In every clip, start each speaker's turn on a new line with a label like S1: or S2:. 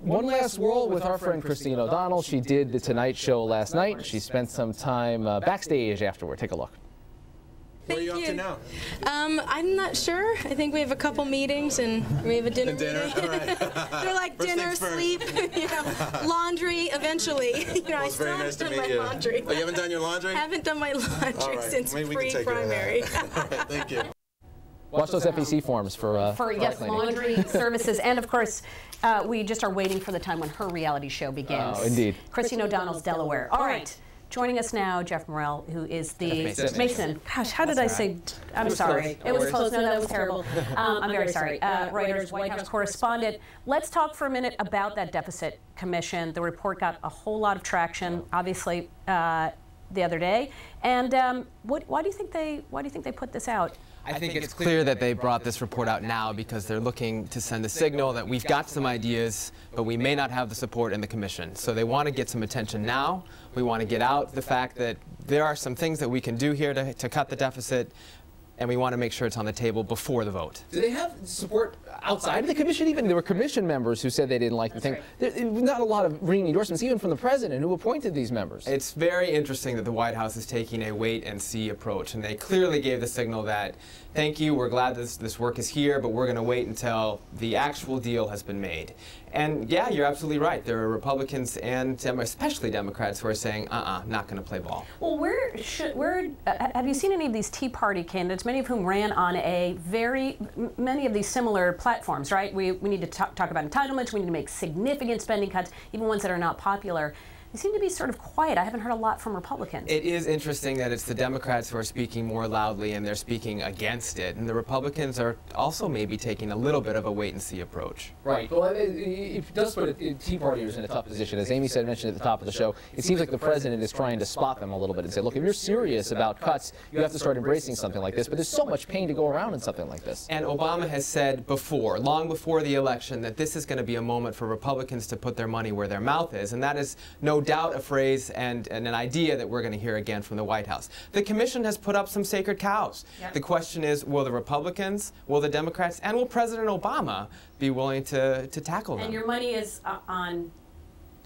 S1: one last whirl with our friend Christine O'Donnell. She did the Tonight Show last night. She spent some time backstage afterward. Take a look.
S2: What are you up to now?
S3: I'm not sure. I think we have a couple meetings and we have a dinner.
S2: All right.
S3: They're like
S2: First
S3: dinner, sleep, laundry. Eventually, I still haven't done my laundry.
S2: Oh, you haven't done your laundry?
S3: Haven't done my laundry since pre-primary.
S2: Thank you.
S1: Watch those FEC forms for
S4: yes, laundry services, and of course, we just are waiting for the time when her reality show begins.
S1: Oh, indeed.
S4: Christine O'Donnell's Delaware. All right. Joining us now, Jeff Morrell, who is the Mason. Gosh, how did I say? I'm sorry. It was close. No, that was terrible. I'm very sorry. Reuters White House correspondent. Let's talk for a minute about that deficit commission. The report got a whole lot of traction, obviously, the other day. And why do you think they put this out?
S5: I think it's clear that they brought this report out now because they're looking to send a signal that we've got some ideas, but we may not have the support in the commission. So they want to get some attention now. We want to get out the fact that there are some things that we can do here to cut the deficit, and we want to make sure it's on the table before the vote.
S1: Do they have support outside of the commission even? There were commission members who said they didn't like the thing. Right. There was not a lot of ringing endorsements, even from the president, who appointed these members.
S5: It's very interesting that the White House is taking a wait-and-see approach, and they clearly gave the signal that, thank you, we're glad this work is here, but we're going to wait until the actual deal has been made. And yeah, you're absolutely right. There are Republicans and especially Democrats who are saying, not going to play ball.
S4: Well, have you seen any of these Tea Party candidates, many of whom ran on many of these similar platforms, right? We need to talk about entitlements, we need to make significant spending cuts, even ones that are not popular. They seem to be sort of quiet. I haven't heard a lot from Republicans.
S5: It is interesting that it's the Democrats who are speaking more loudly and they're speaking against it. And the Republicans are also maybe taking a little bit of a wait-and-see approach.
S1: Right. Well, it does put Tea Partiers in a tough position. As Amy mentioned at the top of the show, it seems like the president is trying to spot them a little bit and say, look, if you're serious about cuts, you have to start embracing something like this. But there's so much pain to go around in something like this.
S5: And Obama has said before, long before the election, that this is going to be a moment for Republicans to put their money where their mouth is. And that is no doubt a phrase and an idea that we're going to hear again from the White House. The commission has put up some sacred cows. Yep. The question is, will the Republicans, will the Democrats, and will President Obama be willing to tackle them?
S4: And your money is on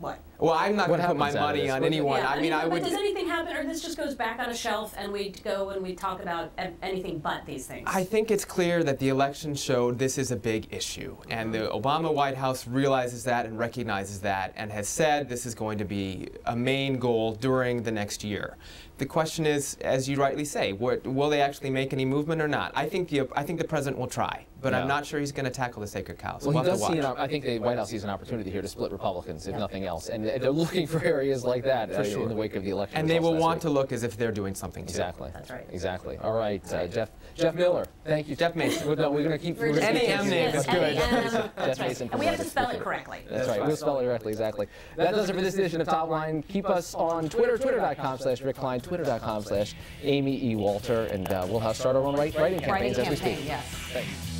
S4: what?
S5: Well, I'm not going to put my money on anyone.
S4: Yeah,
S5: I mean, I would.
S4: But does anything happen, or this just goes back on a shelf and we go and we talk about anything but these things?
S5: I think it's clear that the election showed this is a big issue, and the Obama White House realizes that and recognizes that, and has said this is going to be a main goal during the next year. The question is, as you rightly say, will they actually make any movement or not? I think the president will try, but I'm not sure he's going to tackle the sacred cows.
S1: Well, he does see I think the White House sees an opportunity here to split Republicans, if nothing else, and they're looking for areas like that in the wake of the election.
S5: And they will want to look as if they're doing something too.
S1: Exactly.
S4: That's right.
S1: Exactly. All right, Jeff Miller. Thank you, Jeff Mason. We're going to keep.
S5: NAM name is good.
S1: Jeff Mason.
S4: And we have to spell it correctly.
S1: That's right. We'll spell it correctly. Exactly. That does it for this edition of Top Line. Keep us on Twitter, twitter.com/Rick Klein, twitter.com/Amy E. Walter, and we'll start our own writing campaigns as we speak.
S4: Yes.
S1: Thanks.